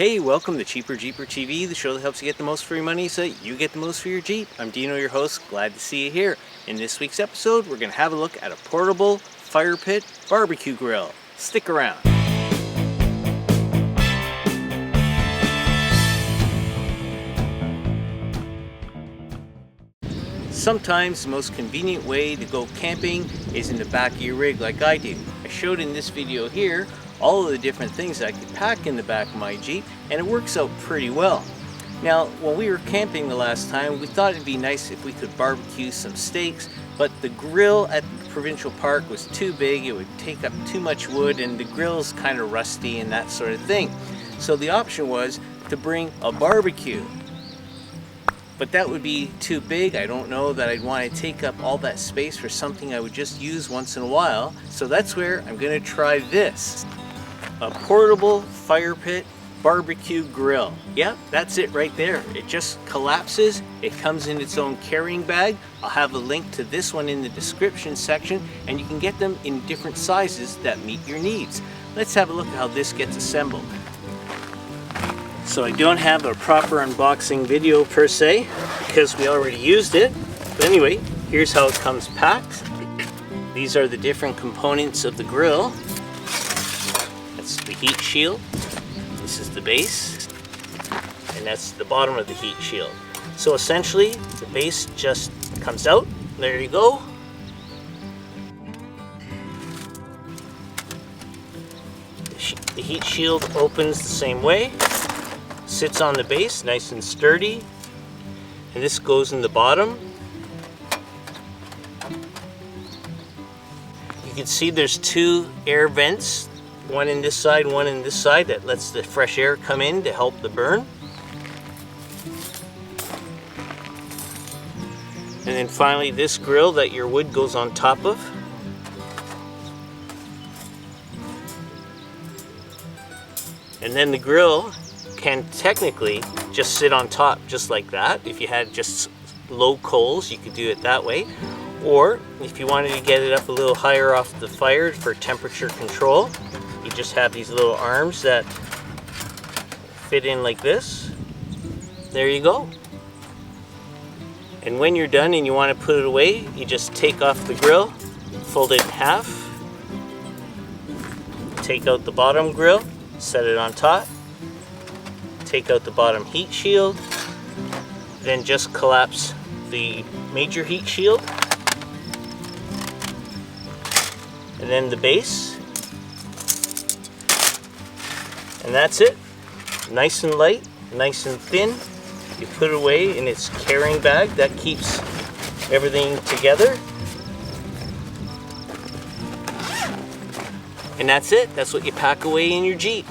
Hey, welcome to Cheaper Jeeper TV, the show that helps you get the most for your money so that you get the most for your Jeep. I'm Dino, your host. Glad to see you here. In this week's episode, we're going to have a look at a portable fire pit barbecue grill. Stick around. Sometimes the most convenient way to go camping is in the back of your rig like I do. I showed in this video here all of the different things I could pack in the back of my Jeep, and it works out pretty well. Now, when we were camping the last time, we thought it'd be nice if we could barbecue some steaks, but the grill at the provincial park was too big, it would take up too much wood, and the grill's kind of rusty and that sort of thing. So the option was to bring a barbecue. But that would be too big. I don't know that I'd want to take up all that space for something I would just use once in a while. So that's where I'm going to try this. A portable fire pit barbecue grill. Yeah, that's it right there. It just collapses. It comes in its own carrying bag. I'll have a link to this one in the description section, and you can get them in different sizes that meet your needs. Let's have a look at how this gets assembled. So I don't have a proper unboxing video per se because we already used it. But anyway, here's how it comes packed. These are the different components of the grill. That's the heat shield. This is the base. And that's the bottom of the heat shield. So essentially, the base just comes out. There you go. The heat shield opens the same way. Sits on the base, nice and sturdy, and this goes in the bottom. You can see there's two air vents, one in this side, one in this side, that lets the fresh air come in to help the burn. And then finally this grill that your wood goes on top of. And then the grill can technically just sit on top just like that. If you had just low coals, you could do it that way. Or if you wanted to get it up a little higher off the fire for temperature control, you just have these little arms that fit in like this. There you go. And when you're done and you want to put it away, you just take off the grill, fold it in half, take out the bottom grill, set it on top, take out the bottom heat shield, then just collapse the major heat shield, and then the base, and that's it. Nice and light, nice and thin. You put it away in its carrying bag that keeps everything together, and that's it. That's what you pack away in your Jeep.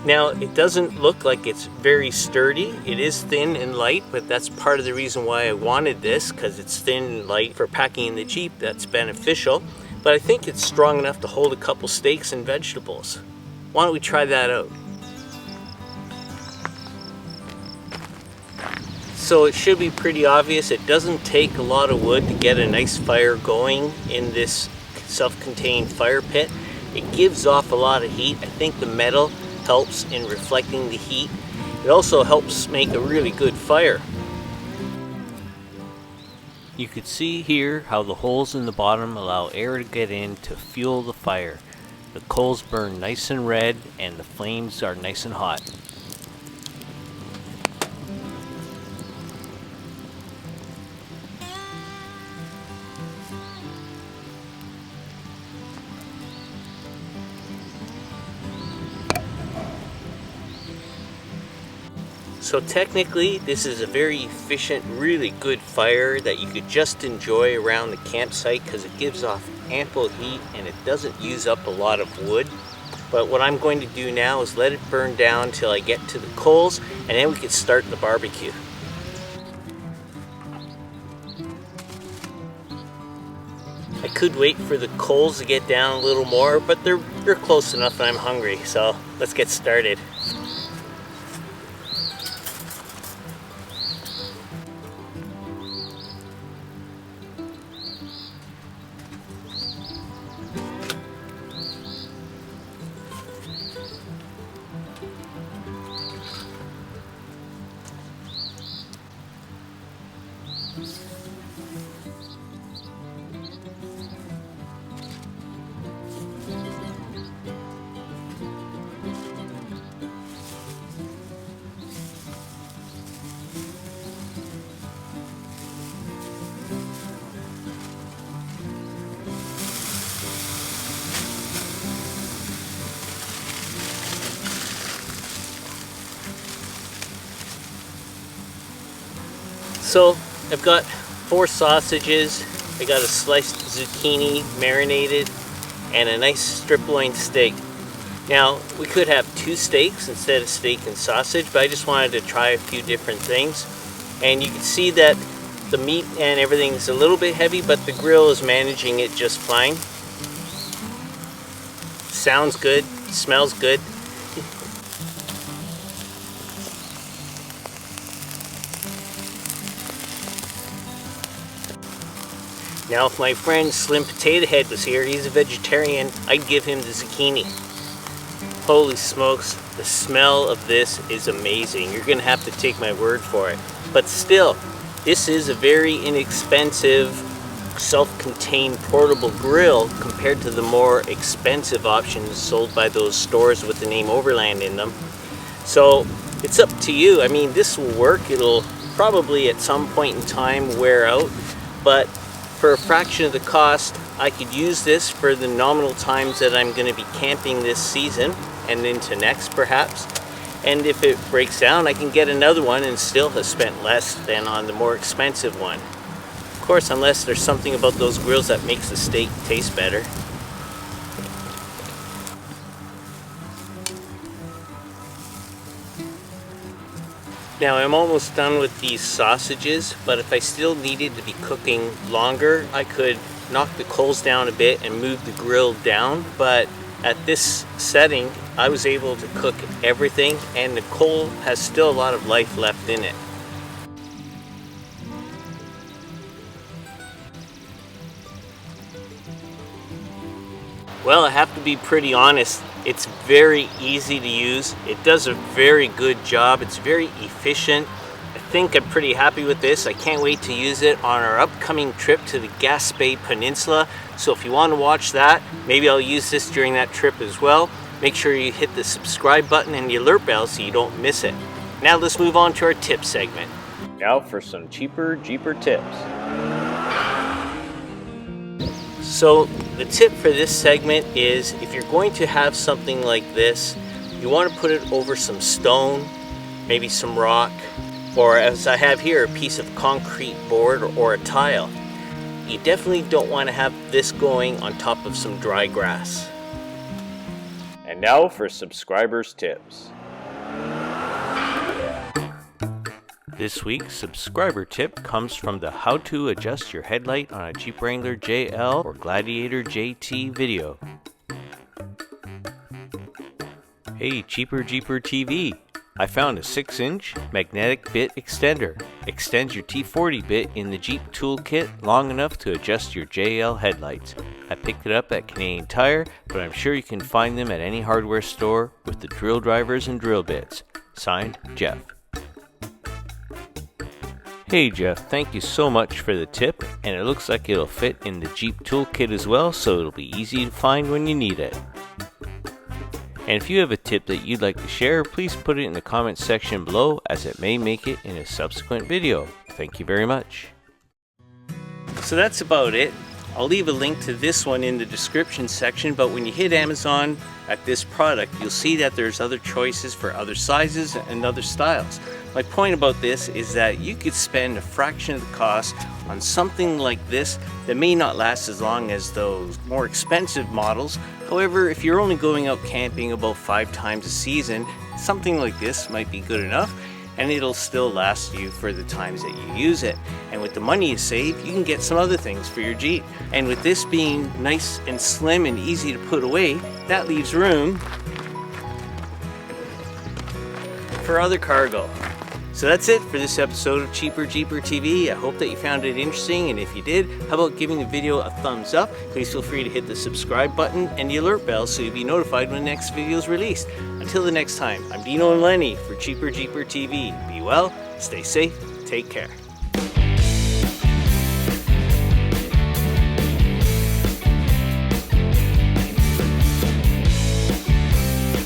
Now, it doesn't look like it's very sturdy. It is thin and light, but that's part of the reason why I wanted this, because it's thin and light for packing in the Jeep. That's beneficial. But I think it's strong enough to hold a couple steaks and vegetables. Why don't we try that out? So it should be pretty obvious. It doesn't take a lot of wood to get a nice fire going in this self-contained fire pit. It gives off a lot of heat. I think the metal helps in reflecting the heat. It also helps make a really good fire. You could see here how the holes in the bottom allow air to get in to fuel the fire. The coals burn nice and red and the flames are nice and hot. So technically, this is a very efficient, really good fire that you could just enjoy around the campsite because it gives off ample heat and it doesn't use up a lot of wood. But what I'm going to do now is let it burn down till I get to the coals, and then we can start the barbecue. I could wait for the coals to get down a little more, but they're close enough and I'm hungry, so let's get started. So I've got 4 sausages, I got a sliced zucchini marinated, and a nice strip loin steak. Now we could have 2 steaks instead of steak and sausage, but I just wanted to try a few different things. And you can see that the meat and everything is a little bit heavy, but the grill is managing it just fine. Sounds good, smells good. Now if my friend Slim Potato Head was here, he's a vegetarian, I'd give him the zucchini. Holy smokes, the smell of this is amazing. You're gonna have to take my word for it. But still, this is a very inexpensive, self-contained portable grill compared to the more expensive options sold by those stores with the name Overland in them. So it's up to you. I mean, this will work. It'll probably at some point in time wear out, but for a fraction of the cost, I could use this for the nominal times that I'm going to be camping this season and into next perhaps. And if it breaks down, I can get another one and still have spent less than on the more expensive one. Of course, unless there's something about those grills that makes the steak taste better. Now I'm almost done with these sausages, but if I still needed to be cooking longer, I could knock the coals down a bit and move the grill down. But at this setting, I was able to cook everything and the coal has still a lot of life left in it. Well, I have to be pretty honest, it's very easy to use. It does a very good job. It's very efficient. I think I'm pretty happy with this. I can't wait to use it on our upcoming trip to the Gaspé Peninsula. So if you want to watch that, maybe I'll use this during that trip as well. Make sure you hit the subscribe button and the alert bell so you don't miss it. Now let's move on to our tip segment. Now for some cheaper Jeeper tips. So the tip for this segment is if you're going to have something like this, you want to put it over some stone, maybe some rock, or as I have here, a piece of concrete board or a tile. You definitely don't want to have this going on top of some dry grass. And now for subscribers' tips. This week's subscriber tip comes from the How to Adjust Your Headlight on a Jeep Wrangler JL or Gladiator JT video. Hey Cheaper Jeeper TV! I found a 6-inch magnetic bit extender. Extends your T40 bit in the Jeep toolkit long enough to adjust your JL headlights. I picked it up at Canadian Tire, but I'm sure you can find them at any hardware store with the drill drivers and drill bits. Signed, Jeff. Hey Jeff, thank you so much for the tip, and it looks like it'll fit in the Jeep toolkit as well, so it'll be easy to find when you need it. And if you have a tip that you'd like to share, please put it in the comments section below, as it may make it in a subsequent video. Thank you very much. So that's about it. I'll leave a link to this one in the description section, but when you hit Amazon at this product, you'll see that there's other choices for other sizes and other styles. My point about this is that you could spend a fraction of the cost on something like this that may not last as long as those more expensive models. However, if you're only going out camping about 5 times a season, something like this might be good enough, and it'll still last you for the times that you use it. And with the money you save, you can get some other things for your Jeep. And with this being nice and slim and easy to put away, that leaves room for other cargo. So that's it for this episode of Cheaper Jeeper TV. I hope that you found it interesting, and if you did, how about giving the video a thumbs up? Please feel free to hit the subscribe button and the alert bell so you'll be notified when the next video is released. Until the next time, I'm Dino and Lenny for Cheaper Jeeper TV. Be well, stay safe, take care.